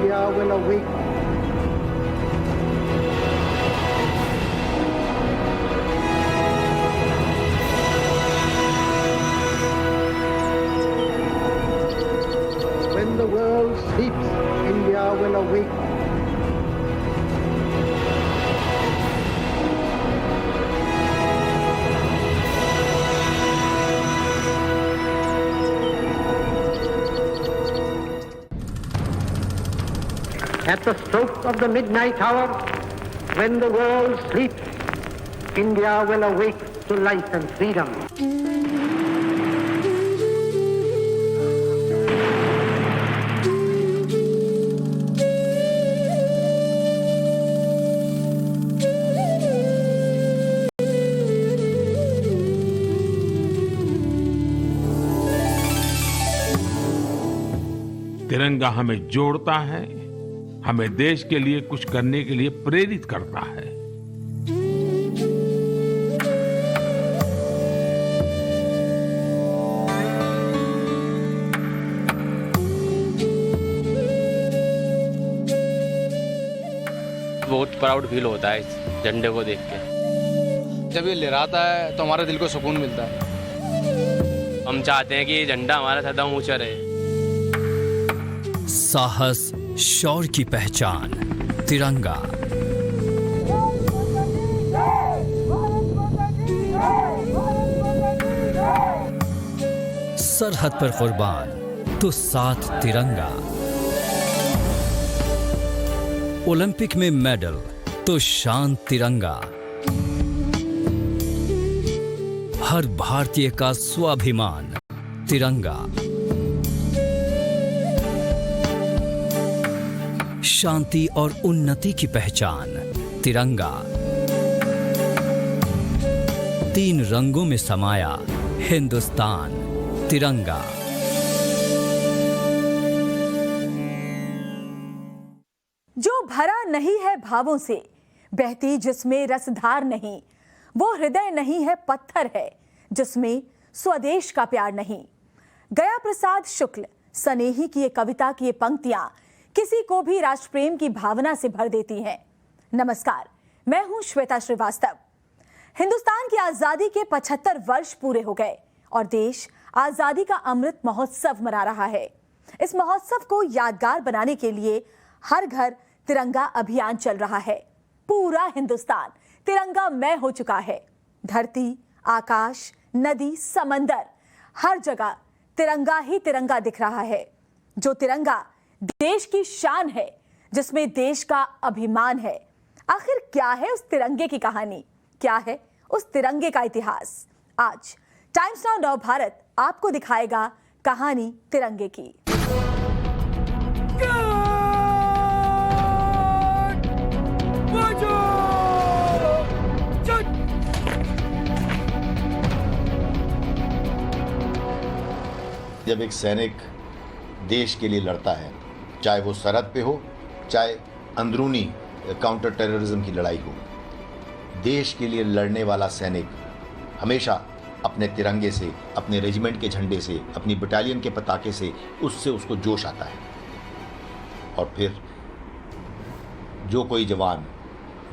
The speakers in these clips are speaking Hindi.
India will awake. When the world sleeps, India will awake. At the stroke of the midnight hour, when the world sleeps, India will awake to life and freedom. तिरंगा हमें जोड़ता है, हमें देश के लिए कुछ करने के लिए प्रेरित करता है। बहुत प्राउड फील होता है इस झंडे को देख के। जब ये लहराता है तो हमारे दिल को सुकून मिलता है। हम चाहते हैं कि ये झंडा हमारा सदा ऊंचा रहे। साहस, शौर्य की पहचान तिरंगा। सरहद पर कुर्बान तो साथ तिरंगा। ओलंपिक में मेडल तो शान तिरंगा। हर भारतीय का स्वाभिमान तिरंगा। शांति और उन्नति की पहचान तिरंगा। तीन रंगों में समाया हिंदुस्तान तिरंगा। जो भरा नहीं है भावों से, बहती जिसमें रसधार नहीं, वो हृदय नहीं है पत्थर है जिसमें स्वदेश का प्यार नहीं। गया प्रसाद शुक्ल सनेही की ये कविता की ये पंक्तियां किसी को भी राष्ट्र प्रेम की भावना से भर देती हैं। नमस्कार, मैं हूं श्वेता श्रीवास्तव। हिंदुस्तान की आजादी के 75 वर्ष पूरे हो गए और देश आजादी का अमृत महोत्सव मना रहा है। इस महोत्सव को यादगार बनाने के लिए हर घर तिरंगा अभियान चल रहा है। पूरा हिंदुस्तान तिरंगामय हो चुका है। धरती, आकाश, नदी, समंदर, हर जगह तिरंगा ही तिरंगा दिख रहा है। जो तिरंगा देश की शान है, जिसमें देश का अभिमान है। आखिर क्या है उस तिरंगे की कहानी, क्या है उस तिरंगे का इतिहास? आज टाइम्स नाउ नव भारत आपको दिखाएगा कहानी तिरंगे की। जब एक सैनिक देश के लिए लड़ता है, चाहे वो सरहद पे हो, चाहे अंदरूनी काउंटर टेररिज्म की लड़ाई हो, देश के लिए लड़ने वाला सैनिक हमेशा अपने तिरंगे से, अपने रेजिमेंट के झंडे से, अपनी बटालियन के पताके से उससे उसको जोश आता है। और फिर जो कोई जवान,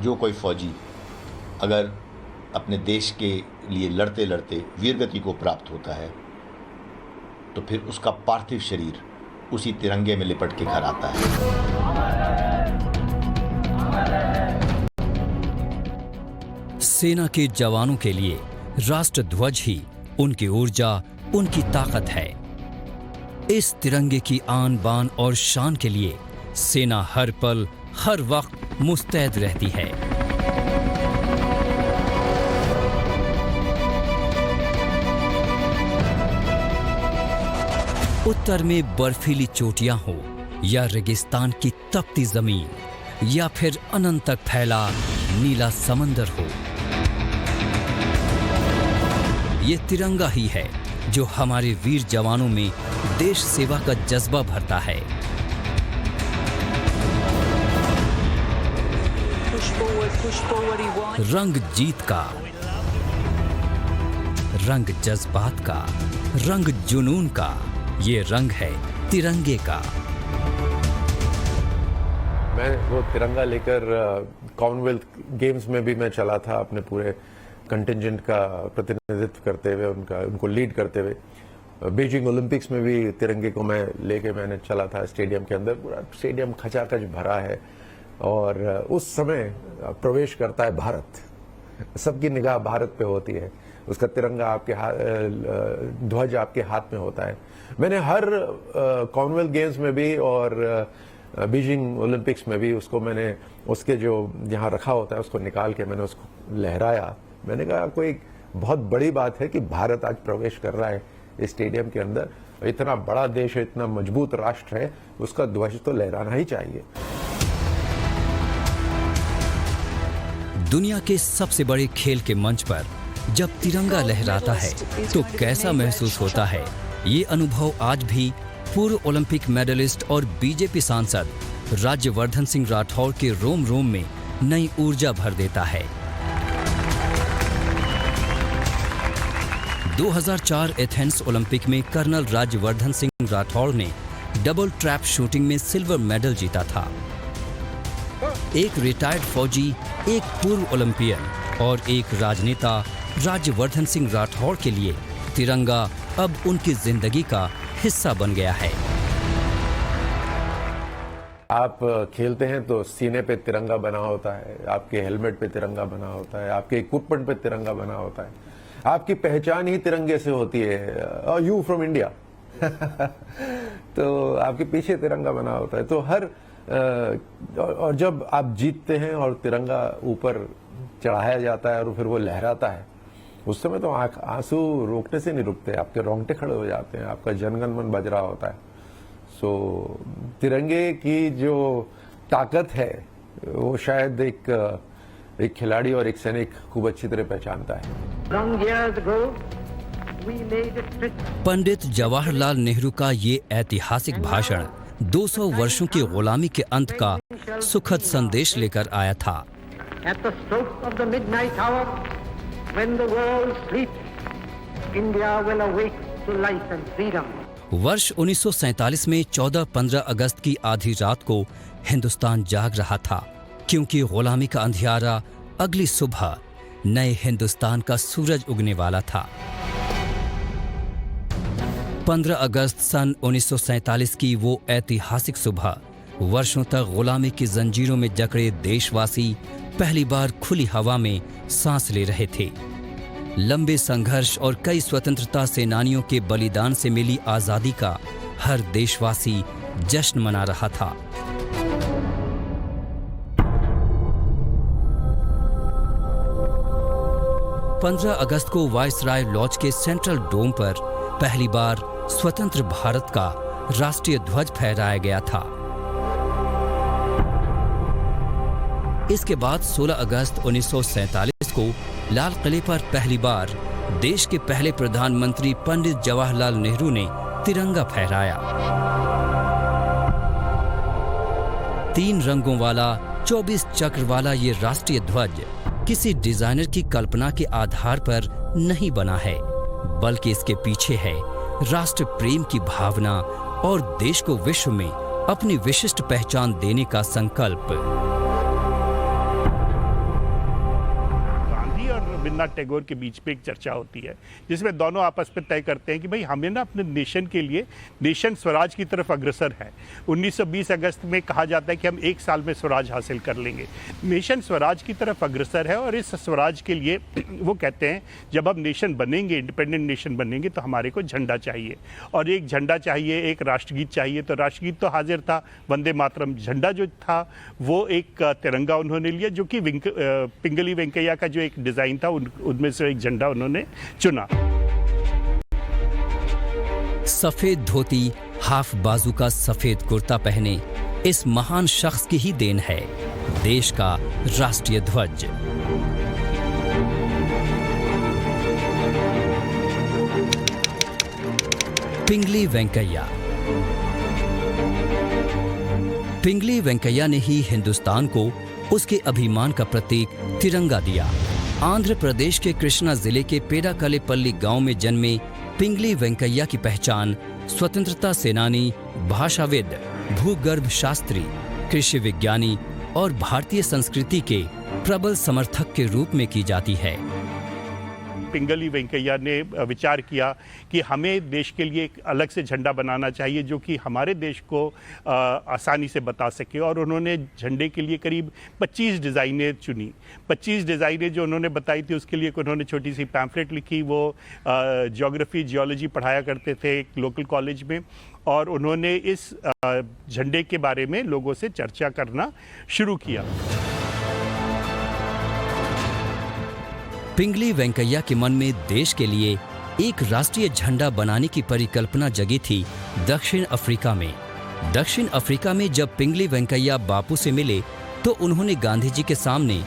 जो कोई फौजी अगर अपने देश के लिए लड़ते लड़ते वीरगति को प्राप्त होता है तो फिर उसका पार्थिव शरीर उसी तिरंगे में लिपट के घर आता है। सेना के जवानों के लिए राष्ट्र ध्वज ही उनकी ऊर्जा, उनकी ताकत है। इस तिरंगे की आन बान और शान के लिए सेना हर पल, हर वक्त मुस्तैद रहती है। उत्तर में बर्फीली चोटियां हो या रेगिस्तान की तपती जमीन या फिर अनंत तक फैला नीला समंदर हो, ये तिरंगा ही है जो हमारे वीर जवानों में देश सेवा का जज्बा भरता है। रंग जीत का, रंग जज्बात का, रंग जुनून का, ये रंग है तिरंगे का। मैं वो तिरंगा लेकर कॉमनवेल्थ गेम्स में भी मैं चला था, अपने पूरे कंटिजेंट का प्रतिनिधित्व करते हुए, उनको लीड करते हुए। बीजिंग ओलंपिक्स में भी तिरंगे को मैं लेके मैंने चला था स्टेडियम के अंदर। पूरा स्टेडियम खचाखच भरा है और उस समय प्रवेश करता है भारत, सबकी निगाह भारत पे होती है, उसका तिरंगा आपके ध्वज आपके हाथ में होता है। मैंने हर कॉमनवेल्थ गेम्स में भी और बीजिंग ओलंपिक्स में भी उसको मैंने उसके जो जहाँ रखा होता है उसको निकाल के मैंने उसको लहराया। मैंने कहा कोई बहुत बड़ी बात है कि भारत आज प्रवेश कर रहा है इस स्टेडियम के अंदर। इतना बड़ा देश है, इतना मजबूत राष्ट्र है, उसका ध्वज तो लहराना ही चाहिए। दुनिया के सबसे बड़े खेल के मंच पर जब तिरंगा लहराता है तो कैसा महसूस होता है, ये अनुभव आज भी पूर्व ओलंपिक मेडलिस्ट और बीजेपी सांसद राज्यवर्धन सिंह राठौर के रोम रोम में नई ऊर्जा भर देता है। 2004 एथेंस ओलंपिक में कर्नल राज्यवर्धन सिंह राठौर ने डबल ट्रैप शूटिंग में सिल्वर मेडल जीता था। एक रिटायर्ड फौजी, एक पूर्व ओलंपियन और एक राजनेता राज्यवर्धन सिंह राठौर के लिए तिरंगा अब उनकी जिंदगी का हिस्सा बन गया है। आप खेलते हैं तो सीने पे तिरंगा बना होता है, आपके हेलमेट पे तिरंगा बना होता है, आपके इक्विपमेंट पे तिरंगा बना होता है, आपकी पहचान ही तिरंगे से होती है, यू फ्रॉम इंडिया। तो आपके पीछे तिरंगा बना होता है। तो हर और जब आप जीतते हैं और तिरंगा ऊपर चढ़ाया जाता है और फिर वो लहराता है, उस समय तो आंसू रोकने से नहीं रुकते, आपके रोंगटे खड़े हो जाते हैं, आपका जनगण मन बज रहा होता है। सो तिरंगे की जो ताकत है वो शायद एक खिलाड़ी और एक सैनिक खूब अच्छी तरह पहचानता है। पंडित जवाहरलाल नेहरू का ये ऐतिहासिक भाषण 200 वर्षों की गुलामी के अंत का सुखद संदेश लेकर आया था। At the stroke of the midnight hour, when the world sleeps, India will awake to life and freedom. वर्ष 1947 में 14-15 अगस्त की आधी रात को हिंदुस्तान जाग रहा था, क्योंकि गुलामी का अंधियारा अगली सुबह नए हिंदुस्तान का सूरज उगने वाला था। 15 अगस्त सन 1947 की वो ऐतिहासिक सुबह, वर्षों तक गुलामी की जंजीरों में जकड़े देशवासी पहली बार खुली हवा में सांस ले रहे थे। लंबे संघर्ष और कई स्वतंत्रता सेनानियों के बलिदान से मिली आजादी का हर देशवासी जश्न मना रहा था। पंद्रह अगस्त को वायसराय लॉज के सेंट्रल डोम पर पहली बार स्वतंत्र भारत का राष्ट्रीय ध्वज फहराया गया था। इसके बाद 16 अगस्त 1947 को लाल किले पर पहली बार देश के पहले प्रधानमंत्री पंडित जवाहरलाल नेहरू ने तिरंगा फहराया। 3 रंगों वाला 24 चक्र वाला ये राष्ट्रीय ध्वज किसी डिजाइनर की कल्पना के आधार पर नहीं बना है, बल्कि इसके पीछे है राष्ट्र प्रेम की भावना और देश को विश्व में अपनी विशिष्ट पहचान देने का संकल्प। रविन्द्रनाथ टैगोर के बीच पे एक चर्चा होती है जिसमें दोनों आपस में तय करते हैं कि भाई हमें ना अपने नेशन के लिए नेशन स्वराज की तरफ अग्रसर है। 1920 अगस्त में कहा जाता है कि हम 1 साल में स्वराज हासिल कर लेंगे। नेशन स्वराज की तरफ अग्रसर है और इस स्वराज के लिए वो कहते हैं जब हम नेशन बनेंगे, इंडिपेंडेंट नेशन बनेंगे, तो हमारे को झंडा चाहिए और एक झंडा चाहिए, एक राष्ट्रगीत चाहिए। तो राष्ट्रगीत तो हाजिर था, वंदे मातरम। झंडा जो था वो एक तिरंगा उन्होंने लिया, जो कि पिंगली वेंकैया का जो एक डिज़ाइन था उनमें से एक झंडा उन्होंने चुना। सफेद धोती, हाफ बाजू का सफेद कुर्ता पहने इस महान शख्स की ही देन है देश का राष्ट्रीय ध्वज। पिंगली वेंकैया। पिंगली वेंकैया ने ही हिंदुस्तान को उसके अभिमान का प्रतीक तिरंगा दिया। आंध्र प्रदेश के कृष्णा जिले के पेडाकलेपल्ली गांव में जन्मे पिंगली वेंकैया की पहचान स्वतंत्रता सेनानी, भाषाविद, भूगर्भ शास्त्री कृषि विज्ञानी और भारतीय संस्कृति के प्रबल समर्थक के रूप में की जाती है। पिंगली वेंकैया ने विचार किया कि हमें देश के लिए एक अलग से झंडा बनाना चाहिए जो कि हमारे देश को आसानी से बता सके, और उन्होंने झंडे के लिए करीब 25 डिज़ाइनें चुनी। 25 डिज़ाइनें जो उन्होंने बताई थी उसके लिए उन्होंने छोटी सी पैम्फलेट लिखी। वो ज्योग्राफी जियोलॉजी पढ़ाया करते थे एक लोकल कॉलेज में, और उन्होंने इस झंडे के बारे में लोगों से चर्चा करना शुरू किया। पिंगली वेंकैया के मन में देश के लिए एक राष्ट्रीय झंडा बनाने की परिकल्पना जगी थी दक्षिण अफ्रीका में। दक्षिण अफ्रीका में जब पिंगली वेंकैया बापू से मिले तो उन्होंने गांधी जी के सामने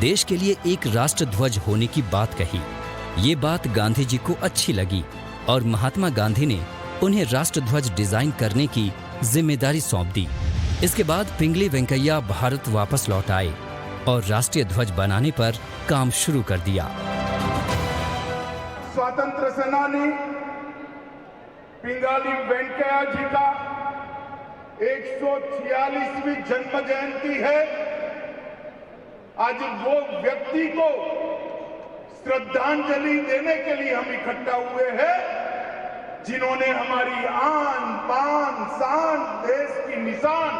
देश के लिए एक राष्ट्र ध्वज होने की बात कही। ये बात गांधी जी को अच्छी लगी और महात्मा गांधी ने उन्हें राष्ट्र ध्वज डिजाइन करने की जिम्मेदारी सौंप दी। इसके बाद पिंगली वेंकैया भारत वापस लौट आए और राष्ट्रीय ध्वज बनाने पर काम शुरू कर दिया। स्वतंत्र सेनानी पिंगली वेंकैया जी का 146वीं जन्म जयंती है। आज वो व्यक्ति को श्रद्धांजलि देने के लिए हम इकट्ठा हुए हैं जिन्होंने हमारी आन बान शान देश की निशान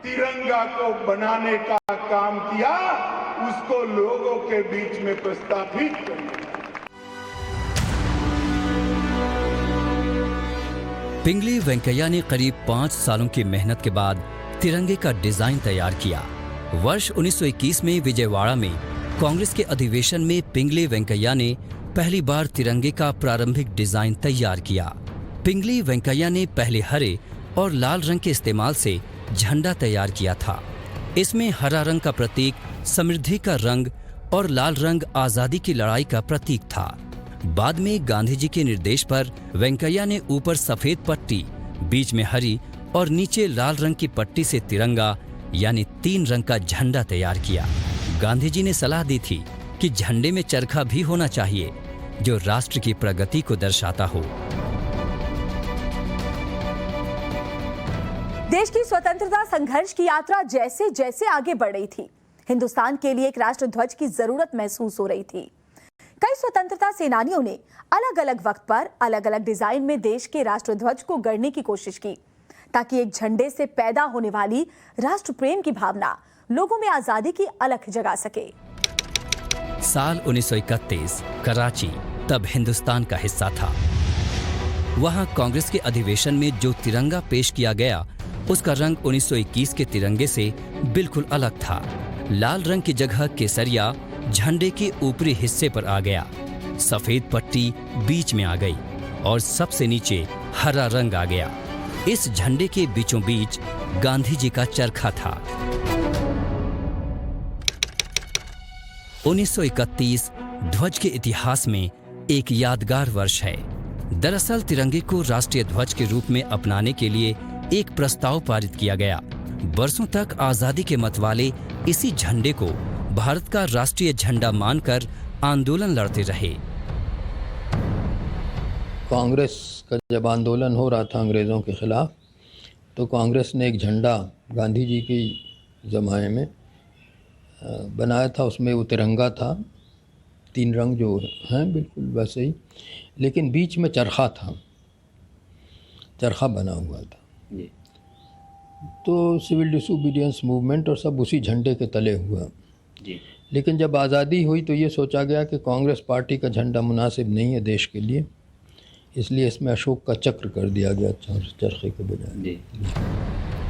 तिरंगा को बनाने का काम किया, उसको लोगों के बीच में प्रस्थापित किया। पिंगली वेंकैया ने करीब 5 सालों की मेहनत के बाद तिरंगे का डिजाइन तैयार किया। वर्ष 1921 में विजयवाड़ा में कांग्रेस के अधिवेशन में पिंगली वेंकैया ने पहली बार तिरंगे का प्रारंभिक डिजाइन तैयार किया। पिंगली वेंकैया ने पहले हरे और लाल रंग के इस्तेमाल से झंडा तैयार किया था। इसमें हरा रंग का प्रतीक समृद्धि का रंग और लाल रंग आजादी की लड़ाई का प्रतीक था। बाद में गांधी जी के निर्देश पर वेंकैया ने ऊपर सफेद पट्टी, बीच में हरी और नीचे लाल रंग की पट्टी से तिरंगा यानी 3 रंग का झंडा तैयार किया। गांधी जी ने सलाह दी थी कि झंडे में चरखा भी होना चाहिए जो राष्ट्र की प्रगति को दर्शाता हो। देश की स्वतंत्रता संघर्ष की यात्रा जैसे जैसे आगे बढ़ रही थी, हिंदुस्तान के लिए एक राष्ट्र ध्वज की जरूरत महसूस हो रही थी। कई स्वतंत्रता सेनानियों ने अलग अलग वक्त पर अलग अलग डिजाइन में देश के राष्ट्र ध्वज को गढ़ने की कोशिश की ताकि एक झंडे से पैदा होने वाली राष्ट्र प्रेम की भावना लोगों में आजादी की अलख जगा सके। साल 1931 कराची तब हिंदुस्तान का हिस्सा था। वहां कांग्रेस के अधिवेशन में जो तिरंगा पेश किया गया उसका रंग 1921 के तिरंगे से बिल्कुल अलग था। लाल रंग की जगह केसरिया झंडे के ऊपरी हिस्से पर आ गया, सफेद पट्टी बीच में आ गई और सबसे नीचे हरा रंग आ गया। इस झंडे के बीचों बीच गांधी जी का चरखा था। 1931 ध्वज के इतिहास में एक यादगार वर्ष है। दरअसल तिरंगे को राष्ट्रीय ध्वज के रूप में अपनाने के लिए एक प्रस्ताव पारित किया गया। बरसों तक आजादी के मतवाले इसी झंडे को भारत का राष्ट्रीय झंडा मानकर आंदोलन लड़ते रहे। कांग्रेस का जब आंदोलन हो रहा था अंग्रेज़ों के खिलाफ, तो कांग्रेस ने एक झंडा गांधी जी की ज़माने में बनाया था। उसमें वो तिरंगा था, 3 रंग जो हैं बिल्कुल वैसे ही, लेकिन बीच में चरखा था, चरखा बना हुआ था। तो सिविल डिसोबीडियंस मूवमेंट और सब उसी झंडे के तले हुआ। लेकिन जब आज़ादी हुई तो ये सोचा गया कि कांग्रेस पार्टी का झंडा मुनासिब नहीं है देश के लिए, इसलिए इसमें अशोक का चक्र कर दिया गया चरखे के बजाय।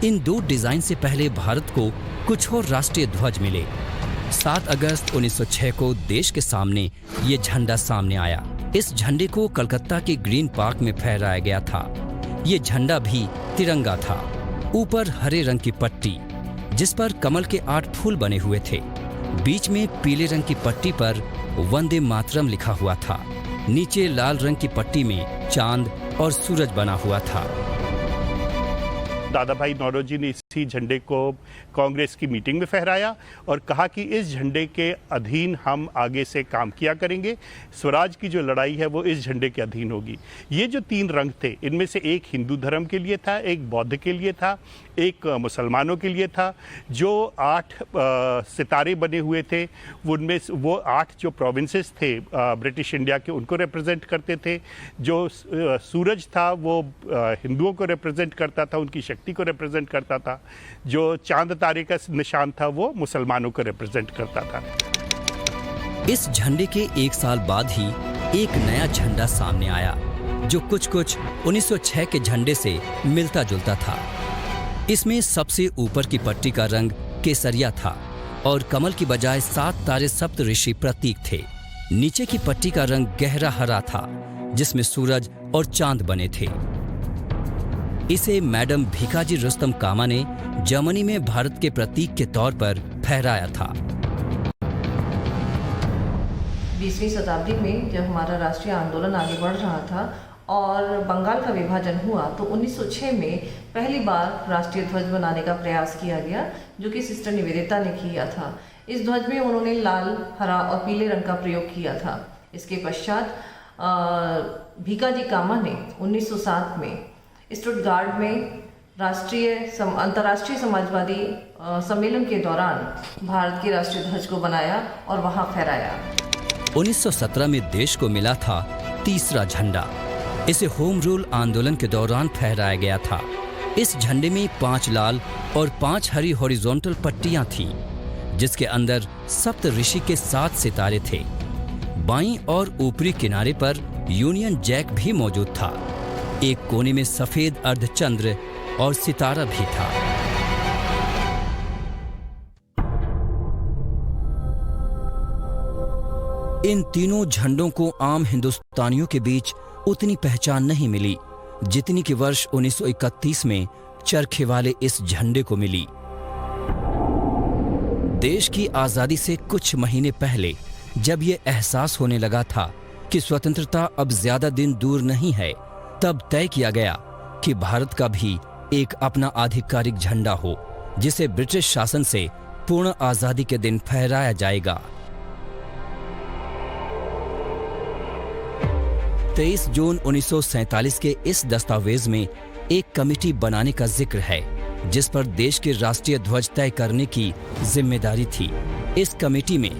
इन 2 डिजाइन से पहले भारत को कुछ और राष्ट्रीय ध्वज मिले। 7 अगस्त 1906 को देश के सामने ये झंडा सामने आया। इस झंडे को कलकत्ता के ग्रीन पार्क में फहराया गया था। ये झंडा भी तिरंगा था। ऊपर हरे रंग की पट्टी जिस पर कमल के 8 फूल बने हुए थे, बीच में पीले रंग की पट्टी पर वंदे मातरम लिखा हुआ था। नीचे लाल रंग की पट्टी में चांद और सूरज बना हुआ था। दादा भाई नौरोजी ने इसे ही झंडे को कांग्रेस की मीटिंग में फहराया और कहा कि इस झंडे के अधीन हम आगे से काम किया करेंगे। स्वराज की जो लड़ाई है वो इस झंडे के अधीन होगी। ये जो 3 रंग थे, इनमें से एक हिंदू धर्म के लिए था, एक बौद्ध के लिए था, एक मुसलमानों के लिए था। जो 8 सितारे बने हुए थे उनमें वो 8 जो प्रोविंसेस थे ब्रिटिश इंडिया के, उनको रिप्रेजेंट करते थे। जो सूरज था वो हिंदुओं को रिप्रेजेंट करता था, उनकी शक्ति को रिप्रेजेंट करता था। जो चांद तारे का निशान था वो मुसलमानों को रिप्रेजेंट करता था। इस झंडे के 1 साल बाद ही एक नया झंडा सामने आया जो कुछ 1906 के झंडे से मिलता जुलता था। इसमें सबसे ऊपर की पट्टी का रंग केसरिया था और कमल की बजाय 7 तारे सप्त ऋषि प्रतीक थे। नीचे की पट्टी का रंग गहरा हरा था जिसमें सूरज और चांद बने थे। इसे मैडम भीकाजी रुस्तम कामा ने जर्मनी में भारत के प्रतीक के तौर पर फहराया था। 20वीं शताब्दी में जब हमारा राष्ट्रीय आंदोलन आगे बढ़ रहा था और बंगाल का विभाजन हुआ तो 1906 में पहली बार राष्ट्रीय ध्वज बनाने का प्रयास किया गया, जो कि सिस्टर निवेदिता ने किया था। इस ध्वज में उन्होंने लाल, हरा और पीले रंग का प्रयोग किया था। इसके पश्चात भीकाजी कामा ने 1907 में स्टुटगार्ट में अंतर्राष्ट्रीय समाजवादी सम्मेलन के दौरान भारत के राष्ट्रीय ध्वज को बनाया और वहां फहराया। 1917 में देश को मिला था तीसरा झंडा। इसे होम रूल आंदोलन के दौरान फहराया गया था। इस झंडे में 5 लाल और 5 हरी हॉरिजॉन्टल पट्टियां थीं, जिसके अंदर सप्त ऋषि के 7 सितारे थे। बाईं और ऊपरी किनारे पर यूनियन जैक भी मौजूद था। एक कोने में सफेद अर्धचंद्र और सितारा भी था। इन तीनों झंडों को आम हिंदुस्तानियों के बीच उतनी पहचान नहीं मिली जितनी कि वर्ष 1931 में चरखे वाले इस झंडे को मिली। देश की आजादी से कुछ महीने पहले जब ये एहसास होने लगा था कि स्वतंत्रता अब ज्यादा दिन दूर नहीं है, तब तय किया गया कि भारत का भी एक अपना आधिकारिक झंडा हो, जिसे ब्रिटिश शासन से पूर्ण आजादी के दिन फहराया जाएगा। 23 जून 1947 के इस दस्तावेज में एक कमेटी बनाने का जिक्र है, जिस पर देश के राष्ट्रीय ध्वज तय करने की जिम्मेदारी थी। इस कमेटी में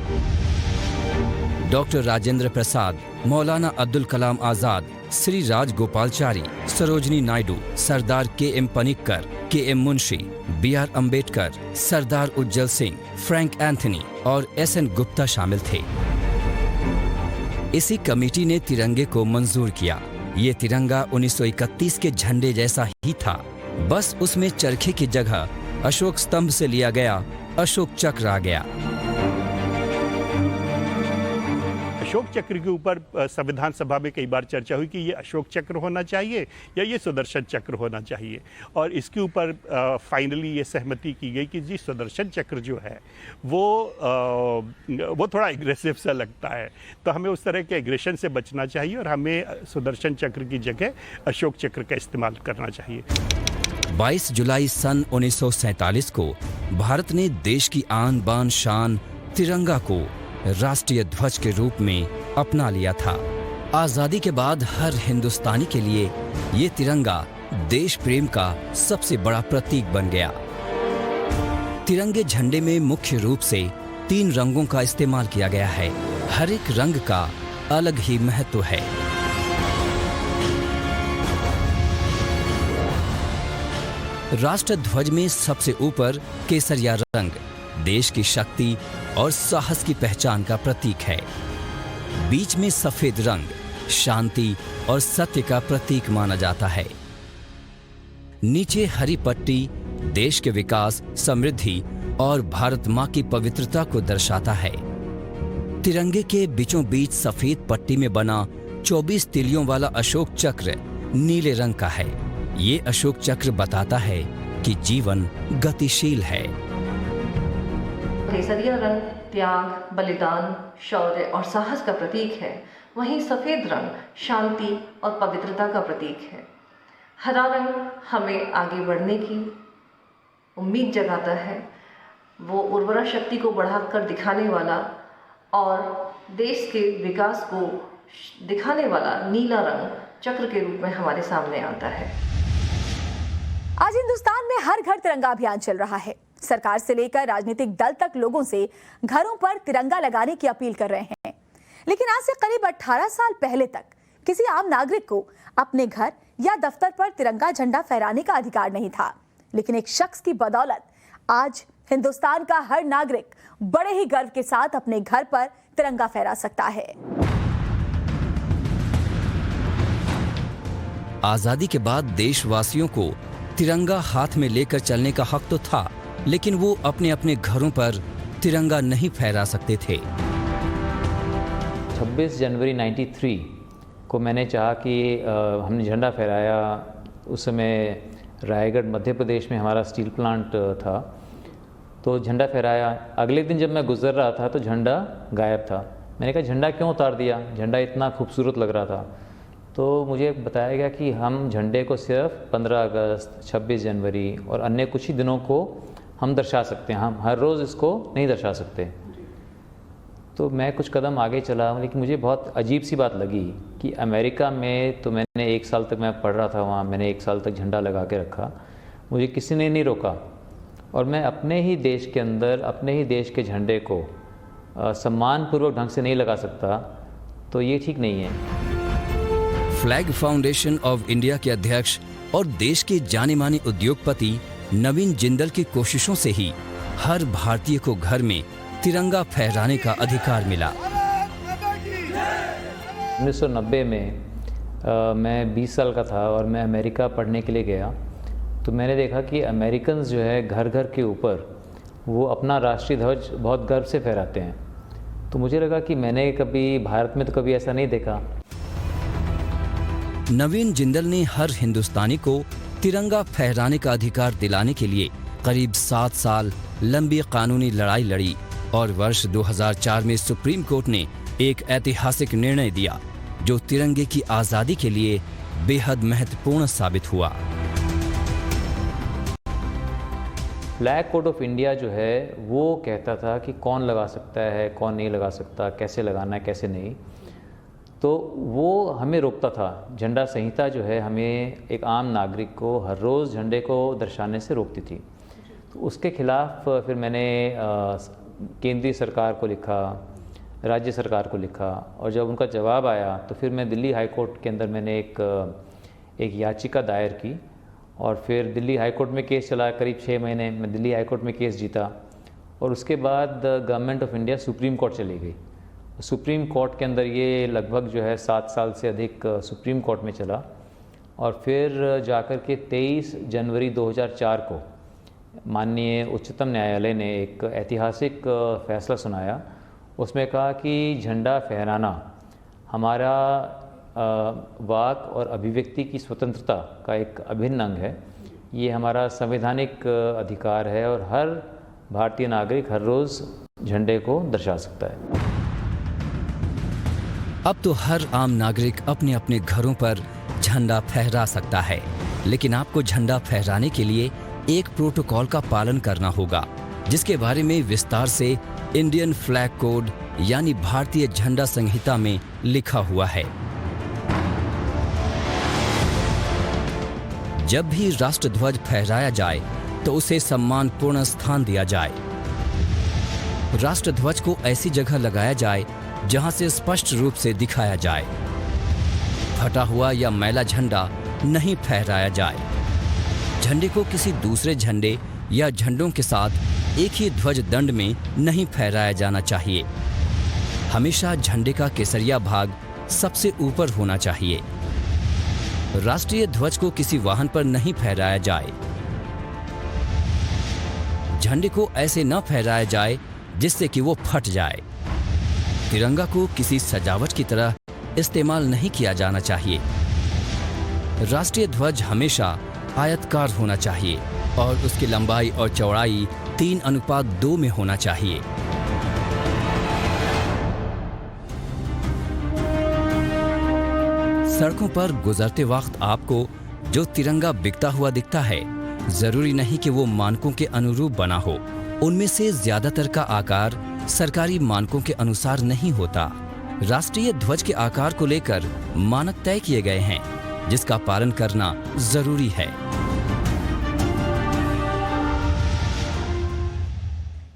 doctor Rajendra Prasad, Maulana Abdul Kalam Azad, Shri Rajagopalachari, Sarojini Naidu, Sardar KM. Panikkar, KM. Munshi, BR. Ambedkar, Sardar Ujjal Singh, Frank Anthony और एस.एन. गुप्ता शामिल थे। इसी कमेटी ने तिरंगे को मंजूर किया। ये तिरंगा 1931 के झंडे जैसा ही था, बस उसमें चरखे की जगह अशोक स्तंभ से लिया गया अशोक चक्र आ गया। अशोक चक्र के ऊपर संविधान सभा में कई बार चर्चा हुई कि ये अशोक चक्र होना चाहिए या ये सुदर्शन चक्र होना चाहिए, और इसके ऊपर फाइनली ये सहमति की गई कि जी सुदर्शन चक्र जो है वो थोड़ा एग्रेसिव सा लगता है, तो हमें उस तरह के एग्रेशन से बचना चाहिए और हमें सुदर्शन चक्र की जगह अशोक चक्र का इस्तेमाल करना चाहिए। 22 जुलाई सन 1947 को भारत ने देश की आन बान शान तिरंगा को राष्ट्रीय ध्वज के रूप में अपना लिया था। आजादी के बाद हर हिंदुस्तानी के लिए ये तिरंगा देश प्रेम का सबसे बड़ा प्रतीक बन गया। तिरंगे झंडे में मुख्य रूप से 3 रंगों का इस्तेमाल किया गया है। हर एक रंग का अलग ही महत्व है। राष्ट्र ध्वज में सबसे ऊपर केसरिया रंग देश की शक्ति और साहस की पहचान का प्रतीक है। बीच में सफेद रंग शांति और सत्य का प्रतीक माना जाता है। नीचे हरी पट्टी देश के विकास, समृद्धि और भारत मां की पवित्रता को दर्शाता है। तिरंगे के बीचों बीच सफेद पट्टी में बना 24 तिलियों वाला अशोक चक्र नीले रंग का है। ये अशोक चक्र बताता है कि जीवन गतिशील है। केसरिया रंग त्याग, बलिदान, शौर्य और साहस का प्रतीक है, वहीं सफेद रंग शांति और पवित्रता का प्रतीक है। हरा रंग हमें आगे बढ़ने की, उम्मीद जगाता है, वो उर्वरा शक्ति को बढ़ाकर दिखाने वाला और देश के विकास को दिखाने वाला नीला रंग चक्र के रूप में हमारे सामने आता है। आज हिंदुस्तान में हर घर तिरंगा अभियान चल रहा है। सरकार से लेकर राजनीतिक दल तक लोगों से घरों पर तिरंगा लगाने की अपील कर रहे हैं। लेकिन आज से करीब 18 साल पहले तक किसी आम नागरिक को अपने घर या दफ्तर पर तिरंगा झंडा फहराने का अधिकार नहीं था। लेकिन एक शख्स की बदौलत आज हिंदुस्तान का हर नागरिक बड़े ही गर्व के साथ अपने घर पर तिरंगा फहरा सकता है। आजादी के बाद देशवासियों को तिरंगा हाथ में लेकर चलने का हक तो था, लेकिन वो अपने अपने घरों पर तिरंगा नहीं फहरा सकते थे। 26 जनवरी 93 को मैंने चाहा कि हमने झंडा फहराया। उस समय रायगढ़ मध्य प्रदेश में हमारा स्टील प्लांट था, तो झंडा फहराया। अगले दिन जब मैं गुजर रहा था तो झंडा गायब था। मैंने कहा झंडा क्यों उतार दिया, झंडा इतना खूबसूरत लग रहा था। तो मुझे बताया गया कि हम झंडे को सिर्फ 15 अगस्त, 26 जनवरी और अन्य कुछ ही दिनों को हम दर्शा सकते हैं, हम हर रोज़ इसको नहीं दर्शा सकते। तो मैं कुछ कदम आगे चला, लेकिन मुझे बहुत अजीब सी बात लगी कि अमेरिका में तो मैंने 1 साल तक मैं पढ़ रहा था वहाँ, मैंने 1 साल तक झंडा लगा के रखा, मुझे किसी ने नहीं रोका। और मैं अपने ही देश के अंदर अपने ही देश के झंडे को सम्मानपूर्वक ढंग से नहीं लगा सकता, तो ये ठीक नहीं है। फ्लैग फाउंडेशन ऑफ इंडिया के अध्यक्ष और देश के जाने माने उद्योगपति नवीन जिंदल की कोशिशों से ही हर भारतीय को घर में तिरंगा फहराने का अधिकार मिला। 1990 में मैं 20 साल का था और मैं अमेरिका पढ़ने के लिए गया। तो मैंने देखा कि अमेरिकन्स जो है घर घर के ऊपर वो अपना राष्ट्रीय ध्वज बहुत गर्व से फहराते हैं। तो मुझे लगा कि मैंने कभी भारत में तो कभी ऐसा नहीं देखा। नवीन जिंदल ने हर हिंदुस्तानी को तिरंगा फहराने का अधिकार दिलाने के लिए करीब 7 साल लंबी कानूनी लड़ाई लड़ी और वर्ष 2004 में सुप्रीम कोर्ट ने एक ऐतिहासिक निर्णय दिया जो तिरंगे की आजादी के लिए बेहद महत्वपूर्ण साबित हुआ। फ्लैग कोड ऑफ इंडिया जो है वो कहता था कि कौन लगा सकता है, कौन नहीं लगा सकता, कैसे लगाना है, कैसे नहीं। तो वो हमें रोकता था। झंडा संहिता जो है हमें एक आम नागरिक को हर रोज़ झंडे को दर्शाने से रोकती थी। तो उसके खिलाफ फिर मैंने केंद्रीय सरकार को लिखा, राज्य सरकार को लिखा, और जब उनका जवाब आया तो फिर मैं दिल्ली हाई कोर्ट के अंदर मैंने एक याचिका दायर की और फिर दिल्ली हाई कोर्ट में केस चला करीब 6 महीने। मैं दिल्ली हाई कोर्ट में केस जीता और उसके बाद government of India supreme court चली गई। सुप्रीम कोर्ट के अंदर ये लगभग जो है 7 साल से अधिक सुप्रीम कोर्ट में चला और फिर जाकर के 23 जनवरी 2004 को माननीय उच्चतम न्यायालय ने एक ऐतिहासिक फैसला सुनाया। उसमें कहा कि झंडा फहराना हमारा वाक और अभिव्यक्ति की स्वतंत्रता का एक अभिन्न अंग है। ये हमारा संवैधानिक अधिकार है और हर भारतीय नागरिक हर रोज़ झंडे को दर्शा सकता है। अब तो हर आम नागरिक अपने अपने घरों पर झंडा फहरा सकता है, लेकिन आपको झंडा फहराने के लिए एक प्रोटोकॉल का पालन करना होगा, जिसके बारे में विस्तार से इंडियन फ्लैग कोड यानी भारतीय झंडा संहिता में लिखा हुआ है। जब भी राष्ट्रध्वज फहराया जाए तो उसे सम्मानपूर्ण स्थान दिया जाए। राष्ट्रध्वज को ऐसी जगह लगाया जाए जहां से स्पष्ट रूप से दिखाया जाए। फटा हुआ या मैला झंडा नहीं फहराया जाए। झंडे को किसी दूसरे झंडे या झंडों के साथ एक ही ध्वज दंड में नहीं फहराया जाना चाहिए। हमेशा झंडे का केसरिया भाग सबसे ऊपर होना चाहिए। राष्ट्रीय ध्वज को किसी वाहन पर नहीं फहराया जाए। झंडे को ऐसे न फहराया जाए जिससे कि वो फट जाए। तिरंगा को किसी सजावट की तरह इस्तेमाल नहीं किया जाना चाहिए। राष्ट्रीय ध्वज हमेशा आयताकार होना चाहिए और उसकी लंबाई और चौड़ाई 3:2 में होना चाहिए। सड़कों पर गुजरते वक्त आपको जो तिरंगा बिकता हुआ दिखता है, जरूरी नहीं कि वो मानकों के अनुरूप बना हो। उनमें से ज्यादातर का आकार सरकारी मानकों के अनुसार नहीं होता। राष्ट्रीय ध्वज के आकार को लेकर मानक तय किए गए हैं, जिसका पालन करना जरूरी है।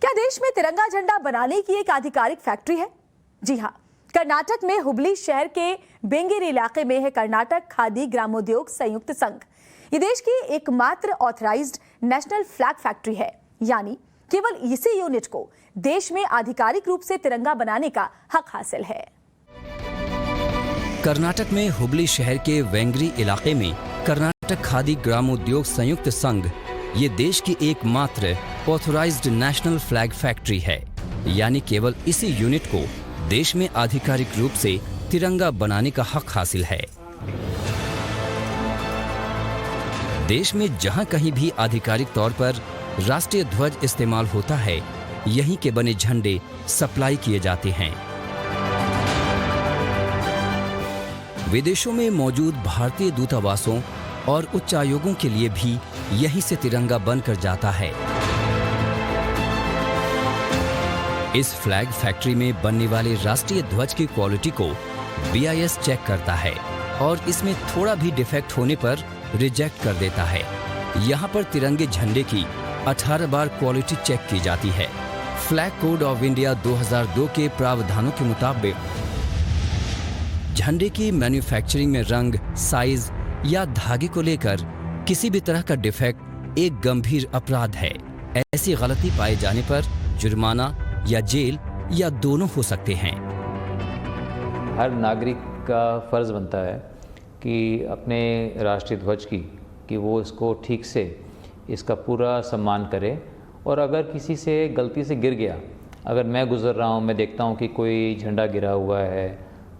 क्या देश में तिरंगा झंडा बनाने की एक आधिकारिक फैक्ट्री है? जी हाँ, कर्नाटक में हुबली शहर के बेंगेरी इलाके में है कर्नाटक खादी ग्रामोद्योग संयुक्त संघ। ये देश की एकमात्र ऑथराइज्ड नेशनल फ्लैग फैक्ट्री है, यानी केवल इसी यूनिट को देश में आधिकारिक रूप से तिरंगा बनाने का हक हासिल है। कर्नाटक में हुबली शहर के वेंगरी इलाके में कर्नाटक खादी ग्रामोद्योग संयुक्त संघ ये देश की एकमात्र ऑथराइज्ड नेशनल फ्लैग फैक्ट्री है, यानी केवल इसी यूनिट को देश में आधिकारिक रूप से तिरंगा बनाने का हक हासिल है। देश में जहां कहीं भी आधिकारिक तौर पर राष्ट्रीय ध्वज इस्तेमाल होता है, यहीं के बने झंडे सप्लाई किए जाते हैं। विदेशों में मौजूद भारतीय दूतावासों और उच्चायोगों के लिए भी यहीं से तिरंगा बनकर जाता है। इस फ्लैग फैक्ट्री में बनने वाले राष्ट्रीय ध्वज की क्वालिटी को BIS चेक करता है और इसमें थोड़ा भी डिफेक्ट होने पर रिजेक्ट कर देता है। यहाँ पर तिरंगे झंडे की 18 बार क्वालिटी चेक की जाती है। फ्लैग कोड ऑफ इंडिया 2002 के प्रावधानों के मुताबिक झंडे की मैन्युफैक्चरिंग में रंग, साइज या धागे को लेकर किसी भी तरह का डिफेक्ट एक गंभीर अपराध है। ऐसी गलती पाए जाने पर जुर्माना या जेल या दोनों हो सकते हैं। हर नागरिक का फर्ज बनता है कि अपने राष्ट्रीय ध्वज कि वो इसको ठीक से इसका पूरा सम्मान करे, और अगर किसी से गलती से गिर गया, अगर मैं गुजर रहा हूँ, मैं देखता हूँ कि कोई झंडा गिरा हुआ है,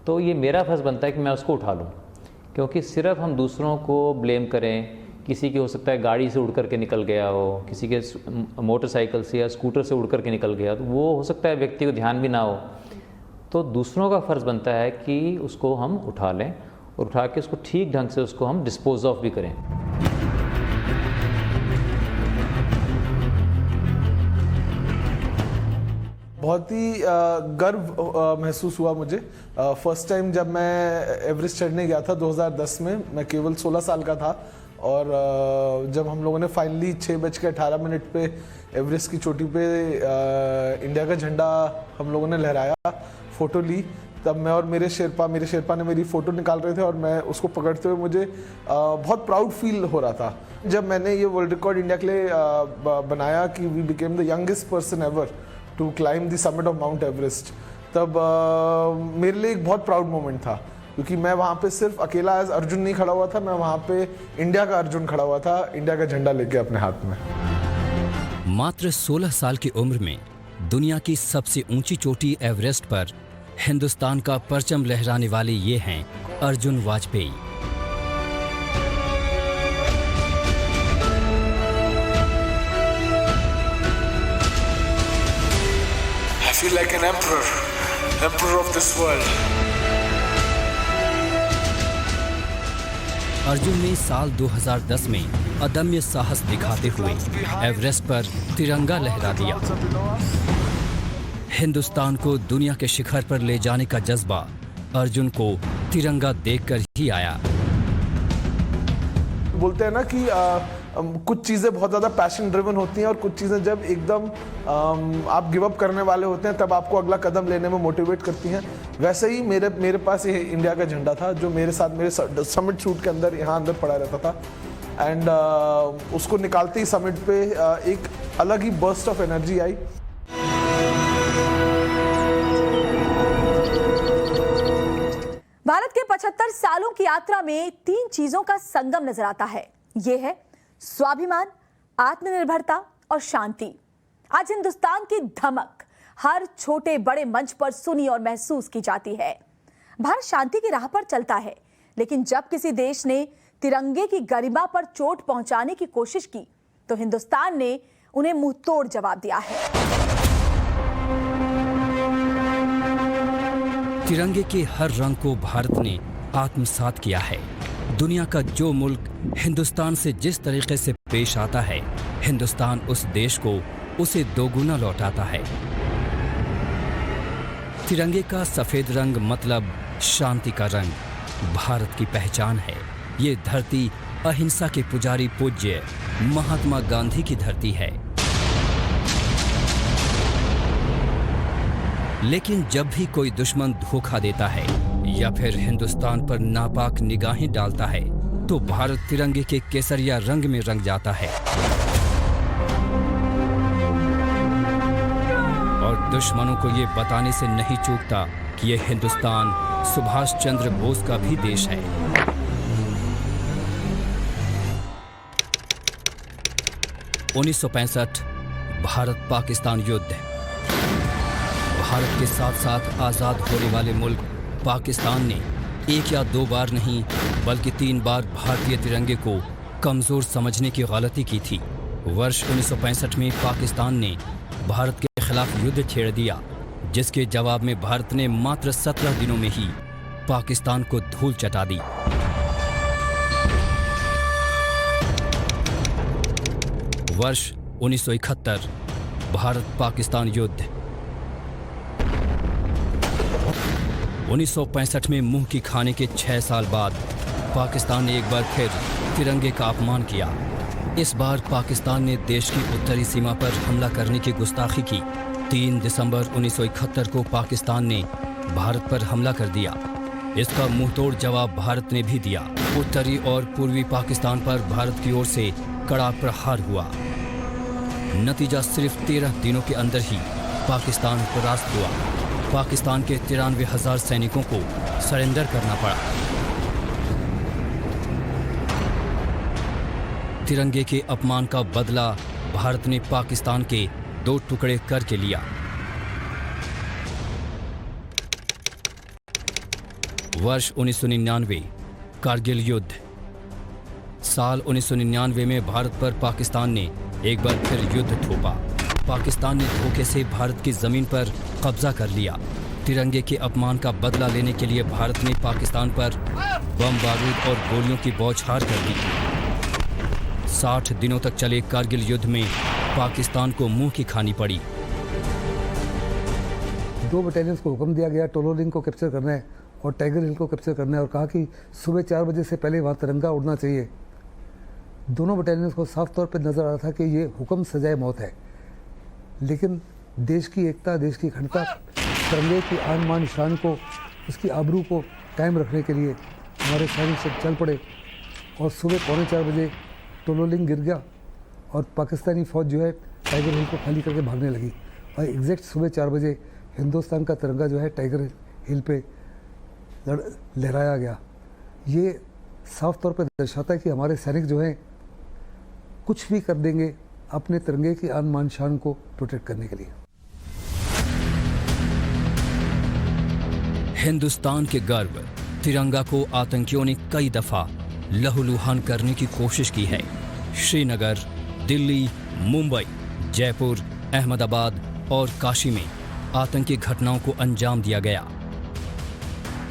तो ये मेरा फर्ज बनता है कि मैं उसको उठा लूँ। क्योंकि सिर्फ हम दूसरों को ब्लेम करें, किसी की हो सकता है गाड़ी से उड़ करके निकल गया हो, किसी के मोटरसाइकिल से या स्कूटर से उड़ करके निकल गया, तो वो हो सकता है व्यक्ति को ध्यान भी ना हो। तो दूसरों का फ़र्ज़ बनता है कि उसको हम उठा लें और उठा के उसको ठीक ढंग से उसको हम डिस्पोज ऑफ भी करें। बहुत ही गर्व महसूस हुआ मुझे। फर्स्ट टाइम जब मैं एवरेस्ट चढ़ने गया था 2010 में, मैं केवल 16 साल का था, और जब हम लोगों ने फाइनली 6:18 पे एवरेस्ट की चोटी पे इंडिया का झंडा हम लोगों ने लहराया, फ़ोटो ली, तब मैं और मेरे शेरपा ने मेरी फ़ोटो निकाल रहे थे और मैं उसको पकड़ते हुए मुझे बहुत प्राउड फील हो रहा था। जब मैंने ये वर्ल्ड रिकॉर्ड इंडिया के लिए बनाया कि we became the youngest person ever to climb the summit of Mount Everest, तब मेरे लिए एक बहुत प्राउड मोमेंट था, क्योंकि मैं वहाँ पे सिर्फ अकेला एज अर्जुन नहीं खड़ा हुआ था, मैं वहाँ पे इंडिया का अर्जुन खड़ा हुआ था, इंडिया का झंडा लेके अपने हाथ में। मात्र 16 साल की उम्र में दुनिया की सबसे ऊंची चोटी एवरेस्ट पर हिंदुस्तान का परचम लहराने वाले ये हैं Arjun Vajpayee. I feel like an emperor of this world. Arjun ने साल 2010 में अदम्य साहस दिखाते हुए एवरेस्ट पर तिरंगा लहरा दिया। हिंदुस्तान को दुनिया के शिखर पर ले जाने का जज्बा अर्जुन को तिरंगा देखकर ही आया। बोलते हैं ना कि कुछ चीज़ें बहुत ज़्यादा पैशन ड्रिवन होती हैं, और कुछ चीज़ें जब एकदम आप गिव अप करने वाले होते हैं तब आपको अगला कदम लेने में मोटिवेट करती हैं। वैसे ही मेरे पास ये इंडिया का झंडा था, जो मेरे साथ मेरे समिट शूट के अंदर यहाँ अंदर पड़ा रहता था, एंड उसको निकालते ही समिट पे एक अलग ही बर्स्ट ऑफ एनर्जी आई। भारत के 75 सालों की यात्रा में 3 चीजों का संगम नजर आता है। ये है स्वाभिमान, आत्मनिर्भरता और शांति। आज हिंदुस्तान की धमक हर छोटे बड़े मंच पर सुनी और महसूस की जाती है। भारत शांति की राह पर चलता है, लेकिन जब किसी देश ने तिरंगे की गरिमा पर चोट पहुंचाने की कोशिश की तो हिंदुस्तान ने उन्हें मुंहतोड़ जवाब दिया है। तिरंगे के हर रंग को भारत ने आत्मसात किया है। दुनिया का जो मुल्क हिंदुस्तान से जिस तरीके से पेश आता है, हिंदुस्तान उस देश को उसे दोगुना लौटाता है। तिरंगे का सफेद रंग मतलब शांति का रंग, भारत की पहचान है। ये धरती अहिंसा के पुजारी पूज्य महात्मा गांधी की धरती है। लेकिन जब भी कोई दुश्मन धोखा देता है या फिर हिंदुस्तान पर नापाक निगाहें डालता है तो भारत तिरंगे के केसरिया रंग में रंग जाता है और दुश्मनों को ये बताने से नहीं चूकता कि ये हिंदुस्तान सुभाष चंद्र बोस का भी देश है। (1965) भारत पाकिस्तान युद्ध। भारत के साथ साथ आज़ाद होने वाले मुल्क पाकिस्तान ने एक या दो बार नहीं बल्कि 3 बार भारतीय तिरंगे को कमज़ोर समझने की गलती की थी। वर्ष 1965 में पाकिस्तान ने भारत के खिलाफ युद्ध छेड़ दिया, जिसके जवाब में भारत ने मात्र 17 दिनों में ही पाकिस्तान को धूल चटा दी। वर्ष 1971 भारत पाकिस्तान युद्ध। 1965 में मुंह की खाने के 6 साल बाद पाकिस्तान ने एक बार फिर तिरंगे का अपमान किया। इस बार पाकिस्तान ने देश की उत्तरी सीमा पर हमला करने की गुस्ताखी की। 3 दिसंबर 1971 को पाकिस्तान ने भारत पर हमला कर दिया। इसका मुंहतोड़ जवाब भारत ने भी दिया। उत्तरी और पूर्वी पाकिस्तान पर भारत की ओर से कड़ा प्रहार हुआ। नतीजा सिर्फ 13 दिनों के अंदर ही पाकिस्तान परास्त हुआ। पाकिस्तान के 93,000 सैनिकों को सरेंडर करना पड़ा। तिरंगे के अपमान का बदला भारत ने पाकिस्तान के 2 टुकड़े करके लिया। वर्ष 1999 कारगिल युद्ध। साल 1999 में भारत पर पाकिस्तान ने एक बार फिर युद्ध थोपा। पाकिस्तान ने धोखे से भारत की जमीन पर कब्जा कर लिया। तिरंगे के अपमान का बदला लेने के लिए भारत ने पाकिस्तान पर बम बारूद और गोलियों की बौछार कर दी। 60 दिनों तक चले कारगिल युद्ध में पाकिस्तान को मुंह की खानी पड़ी। 2 बटालियंस को हुक्म दिया गया टोलोलिंग को कैप्चर करना है और टाइगर हिल को कैप्चर करना है और कहा कि सुबह 4 बजे से पहले वहाँ तिरंगा उड़ना चाहिए। दोनों बटालियंस को साफ तौर पर नजर आ रहा था कि ये हुक्म सजाए मौत है, लेकिन देश की एकता, देश की अखंडता, तिरंगे की आन मान शान को, उसकी आबरू को कायम रखने के लिए हमारे सैनिक सब चल पड़े और सुबह 3:45 बजे टोलोलिंग गिर गया और पाकिस्तानी फ़ौज जो है टाइगर हिल को खाली करके भागने लगी और एग्जैक्ट सुबह 4 बजे हिंदुस्तान का तिरंगा जो है टाइगर हिल पे लहराया गया। ये साफ तौर पर दर्शाता है कि हमारे सैनिक जो हैं कुछ भी कर देंगे अपने तिरंगे की आन मान शान को प्रोटेक्ट करने के लिए। हिंदुस्तान के गर्व तिरंगा को आतंकियों ने कई दफा लहूलुहान करने की कोशिश की है। श्रीनगर, दिल्ली, मुंबई, जयपुर, अहमदाबाद और काशी में आतंकी घटनाओं को अंजाम दिया गया।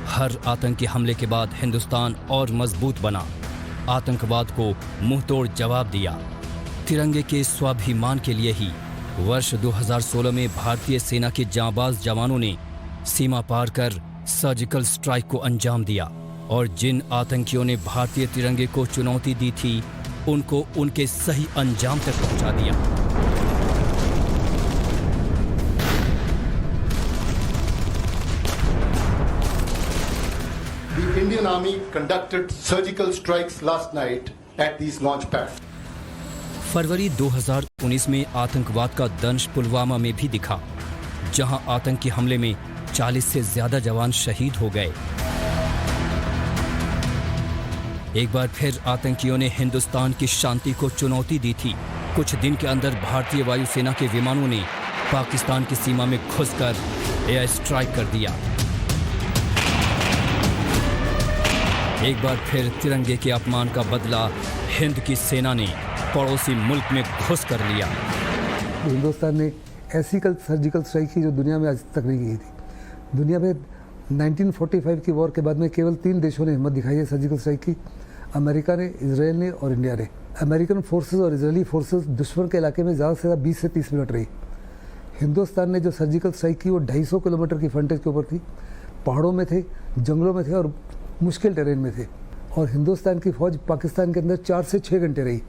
हर आतंकी हमले के बाद हिंदुस्तान और मजबूत बना, आतंकवाद को मुंहतोड़ जवाब दिया। तिरंगे के स्वाभिमान के लिए ही वर्ष 2016 में भारतीय सेना के जांबाज जवानों ने सीमा पार कर सर्जिकल स्ट्राइक को अंजाम दिया और जिन आतंकियों ने भारतीय तिरंगे को चुनौती दी थी उनको उनके सही अंजाम तक पहुंचा दिया। The Indian Army conducted surgical strikes last night at these launch pads. फरवरी 2019 में आतंकवाद का दंश पुलवामा में भी दिखा, जहां आतंकी हमले में 40 से ज्यादा जवान शहीद हो गए। एक बार फिर आतंकियों ने हिंदुस्तान की शांति को चुनौती दी थी। कुछ दिन के अंदर भारतीय वायुसेना के विमानों ने पाकिस्तान की सीमा में घुसकर एयर स्ट्राइक कर दिया। एक बार फिर तिरंगे के अपमान का बदला हिंद की सेना ने पड़ोसी मुल्क में घुस कर लिया। हिंदुस्तान ने ऐसी सर्जिकल स्ट्राइक की जो दुनिया में आज तक नहीं की थी। दुनिया में 1945 की वॉर के बाद में केवल 3 देशों ने हिम्मत दिखाई है सर्जिकल स्ट्राइक की, अमेरिका ने, इजराइल ने और इंडिया ने। अमेरिकन फोर्सेस और इजरायली फोर्सेस दुश्मन के इलाके में ज़्यादा से ज़्यादा 20 से 30 मिनट रही। हिंदुस्तान ने जो सर्जिकल स्ट्राइक की वो 250 किलोमीटर की फ्रंटेज के ऊपर थी, पहाड़ों में थे, जंगलों में थे और मुश्किल टेरेन में थे। और हिंदुस्तान की फ़ौज पाकिस्तान के अंदर 4 से 6 घंटे रही।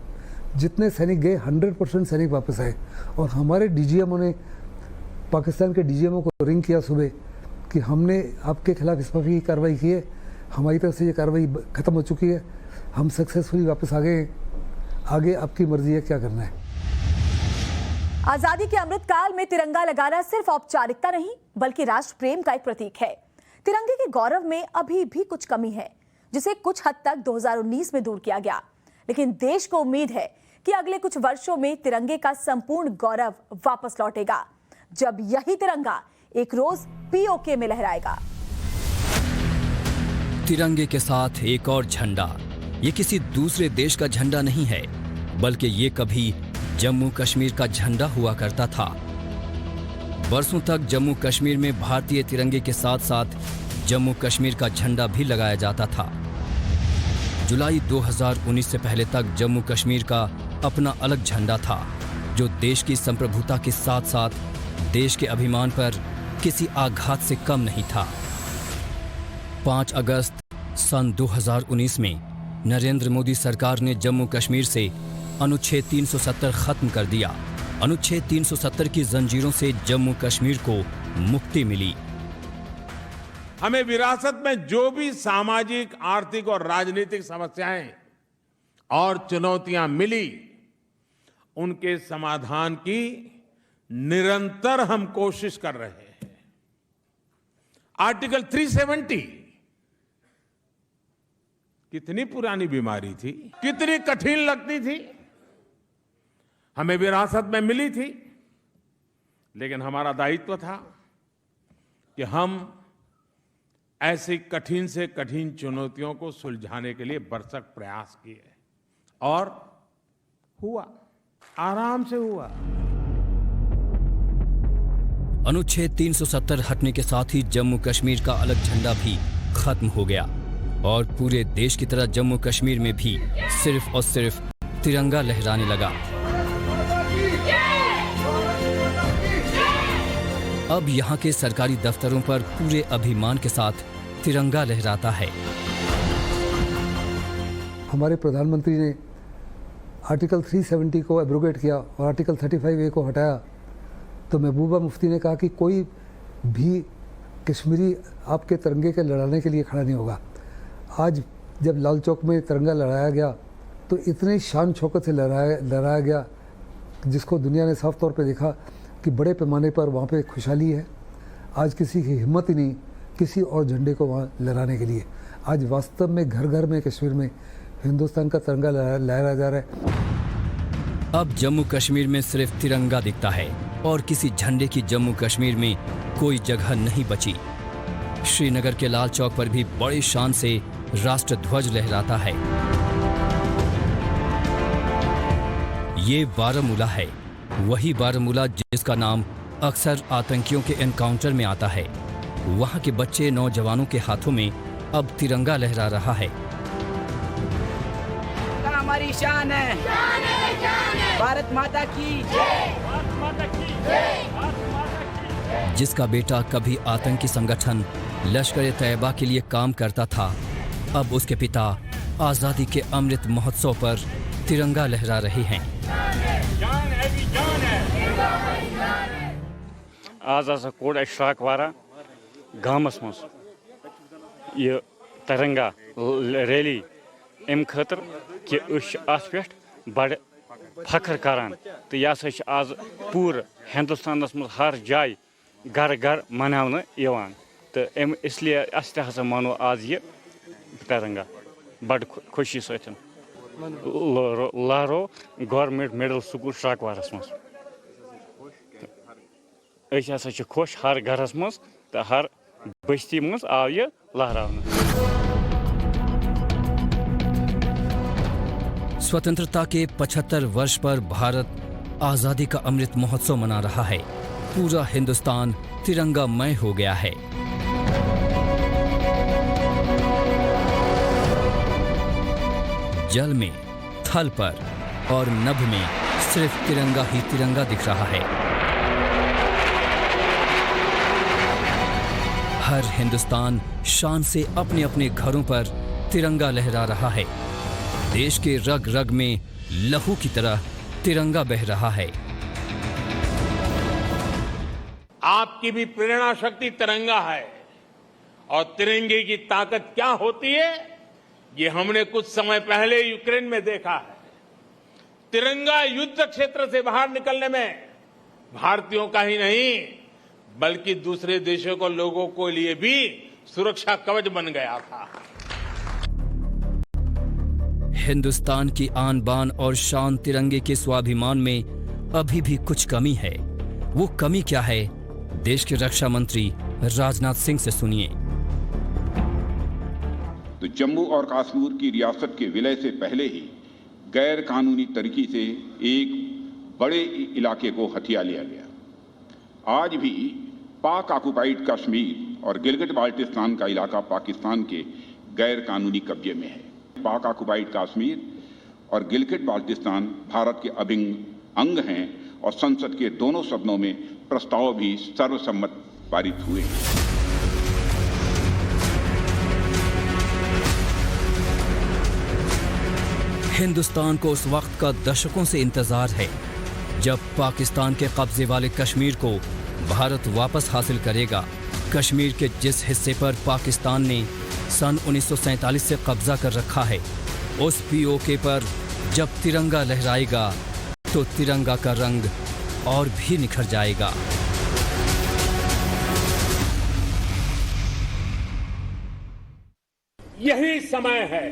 जितने सैनिक गए 100% सैनिक वापस आए। और हमारे डीजीएमओ ने पाकिस्तान के डीजीएमओ को रिंग किया सुबह कि हमने आपके खिलाफ इस पर की कार्रवाई की है, हमारी तरफ से ये कार्रवाई ख़त्म हो चुकी है, हम सक्सेसफुली वापस आ गए हैं, आगे आपकी मर्जी है क्या करना है। आजादी के अमृत काल में तिरंगा लगाना सिर्फ औपचारिकता नहीं बल्कि राष्ट्र प्रेम का एक प्रतीक है। तिरंगे के गौरव में अभी भी कुछ कमी है जिसे कुछ हद तक 2019 में दूर किया गया, लेकिन देश को उम्मीद है कि अगले कुछ वर्षों में तिरंगे का संपूर्ण गौरव वापस लौटेगा, जब यही तिरंगा एक रोज पीओके में लहराएगा। तिरंगे के साथ एक और झंडा, ये किसी दूसरे देश का झंडा नहीं है बल्कि ये कभी जम्मू कश्मीर का झंडा हुआ करता था। बरसों तक जम्मू कश्मीर में भारतीय तिरंगे के साथ साथ जम्मू कश्मीर का झंडा भी लगाया जाता था। जुलाई 2019 से पहले तक जम्मू कश्मीर का अपना अलग झंडा था जो देश की संप्रभुता के साथ साथ देश के अभिमान पर किसी आघात से कम नहीं था। 5 अगस्त सन 2019 में नरेंद्र मोदी सरकार ने जम्मू कश्मीर से अनुच्छेद 370 खत्म कर दिया। अनुच्छेद 370 की जंजीरों से जम्मू कश्मीर को मुक्ति मिली। हमें विरासत में जो भी सामाजिक, आर्थिक और राजनीतिक समस्याएं और चुनौतियां मिली, उनके समाधान की निरंतर हम कोशिश कर रहे हैं। आर्टिकल 370 कितनी पुरानी बीमारी थी, कितनी कठिन लगती थी, हमें विरासत में मिली थी, लेकिन हमारा दायित्व था कि हम ऐसी कठिन से कठिन चुनौतियों को सुलझाने के लिए भरसक प्रयास किए और हुआ, आराम से हुआ। अनुच्छेद 370 हटने के साथ ही जम्मू कश्मीर का अलग झंडा भी खत्म हो गया और पूरे देश की तरह जम्मू कश्मीर में भी सिर्फ और सिर्फ तिरंगा लहराने लगा। अब यहाँ के सरकारी दफ्तरों पर पूरे अभिमान के साथ तिरंगा लहराता है। हमारे प्रधानमंत्री ने आर्टिकल 370 को एब्रोगेट किया और आर्टिकल 35A को हटाया, तो महबूबा मुफ्ती ने कहा कि कोई भी कश्मीरी आपके तिरंगे के लड़ाने के लिए खड़ा नहीं होगा। आज जब लाल चौक में तिरंगा लहराया गया तो इतनी शान शौकत से लहराया गया जिसको दुनिया ने साफ तौर पे देखा कि बड़े पैमाने पर वहाँ पे खुशहाली है। आज किसी की हिम्मत ही नहीं किसी और झंडे को वहाँ लहराने के लिए। आज वास्तव में घर घर में कश्मीर में हिंदुस्तान का तिरंगा लहराया जा रहा है। अब जम्मू कश्मीर में सिर्फ तिरंगा दिखता है और किसी झंडे की जम्मू कश्मीर में कोई जगह नहीं बची। श्रीनगर के लाल चौक पर भी बड़ी शान से राष्ट्र ध्वज लहराता है। ये बारामूला है, वही बारामूला जिसका नाम अक्सर आतंकियों के एनकाउंटर में आता है। वहाँ के बच्चे नौजवानों के हाथों में अब तिरंगा लहरा रहा है। हमारी शान है, भारत माता की जय। जिसका बेटा कभी आतंकी संगठन लश्कर तैयबा के लिए काम करता था, अब उसके पिता आजादी के अमृत महोत्सव पर तिरंगा लहरा रहे हैं। आज हसा कोड अशराक वारा गामस मस ये तिरंगा रैली अम खतर कि अत पे बड़ फखर करान तो यह हसा आज पूर हिंदुस्तान मज हर जाय घर घर मनावन तो इसलिए अस हसा मानो आज ये तिरंगा बड़ खुशी सत लहरो गवर्नमेंट मिडल स्कूल श्राकवारस मज हसा खुश हर घरस मज तो हर बस्ती मज आव ये लहरावन। स्वतंत्रता के 75 वर्ष पर भारत आजादी का अमृत महोत्सव मना रहा है। पूरा हिंदुस्तान तिरंगामय हो गया है। जल में, थल पर, और नभ में सिर्फ तिरंगा ही तिरंगा दिख रहा है। हर हिंदुस्तान शान से अपने अपने घरों पर तिरंगा लहरा रहा है। देश के रग रग में लहू की तरह तिरंगा बह रहा है। आपकी भी प्रेरणा शक्ति तिरंगा है और तिरंगे की ताकत क्या होती है ये हमने कुछ समय पहले यूक्रेन में देखा है। तिरंगा युद्ध क्षेत्र से बाहर निकलने में भारतीयों का ही नहीं बल्कि दूसरे देशों को लोगों के लिए भी सुरक्षा कवच बन गया था। हिंदुस्तान की आन बान और शान तिरंगे के स्वाभिमान में अभी भी कुछ कमी है। वो कमी क्या है? देश के रक्षा मंत्री राजनाथ सिंह से सुनिए। तो जम्मू और कश्मीर की रियासत के विलय से पहले ही गैर कानूनी तरीके से एक बड़े इलाके को हथिया लिया गया। आज भी पाक ऑक्युपाइड कश्मीर और गिलगिट बाल्टिस्तान का इलाका पाकिस्तान के गैर कानूनी कब्जे में है। पाक ऑक्युपाइड कश्मीर और गिलगिट बाल्टिस्तान भारत के अभिन्न अंग हैं और संसद के दोनों सदनों में प्रस्ताव भी सर्वसम्मत पारित हुए हैं। हिंदुस्तान को उस वक्त का दशकों से इंतजार है जब पाकिस्तान के कब्जे वाले कश्मीर को भारत वापस हासिल करेगा। कश्मीर के जिस हिस्से पर पाकिस्तान ने सन 1947 से कब्जा कर रखा है, उस पीओके पर जब तिरंगा लहराएगा तो तिरंगा का रंग और भी निखर जाएगा। यही समय है,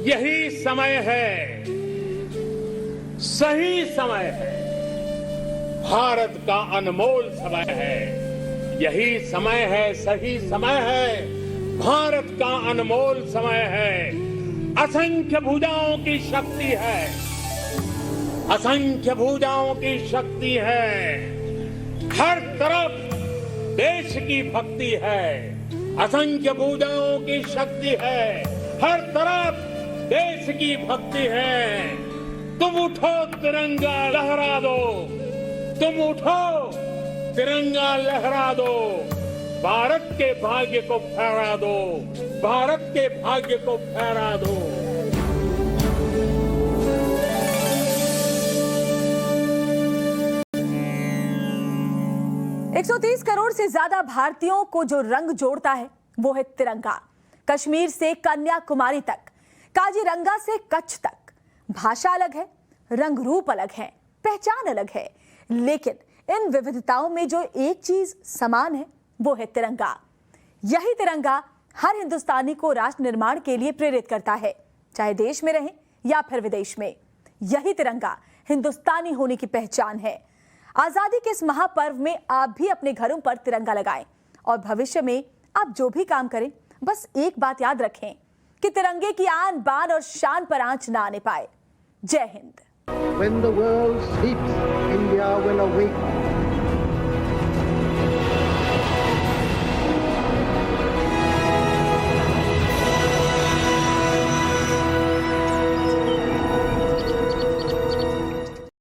यही समय है, सही समय है, भारत का अनमोल समय है। यही समय है, सही समय है, भारत का अनमोल समय है। असंख्य भुजाओं की शक्ति है, असंख्य भुजाओं की शक्ति है। हर तरफ देश की भक्ति है, असंख्य भुजाओं की शक्ति है। हर तरफ देश की भक्ति है। तुम उठो तिरंगा लहरा दो, तुम उठो तिरंगा लहरा दो, भारत के भाग्य को फहरा दो, भारत के भाग्य को फहरा दो। 130 करोड़ से ज्यादा भारतीयों को जो रंग जोड़ता है वो है तिरंगा। कश्मीर से कन्याकुमारी तक, काजीरंगा से कच्छ तक। भाषा अलग है, रंग रूप अलग है, पहचान अलग है, लेकिन इन विविधताओं में जो एक चीज समान है वो है तिरंगा। यही तिरंगा हर हिंदुस्तानी को राष्ट्र निर्माण के लिए प्रेरित करता है, चाहे देश में रहें या फिर विदेश में। यही तिरंगा हिंदुस्तानी होने की पहचान है। आजादी के इस महापर्व में आप भी अपने घरों पर तिरंगा लगाएं और भविष्य में आप जो भी काम करें, बस एक बात याद रखें कि तिरंगे की आन बान और शान पर आंच ना आने पाए। जय Hind. When the world sleeps, India will awake.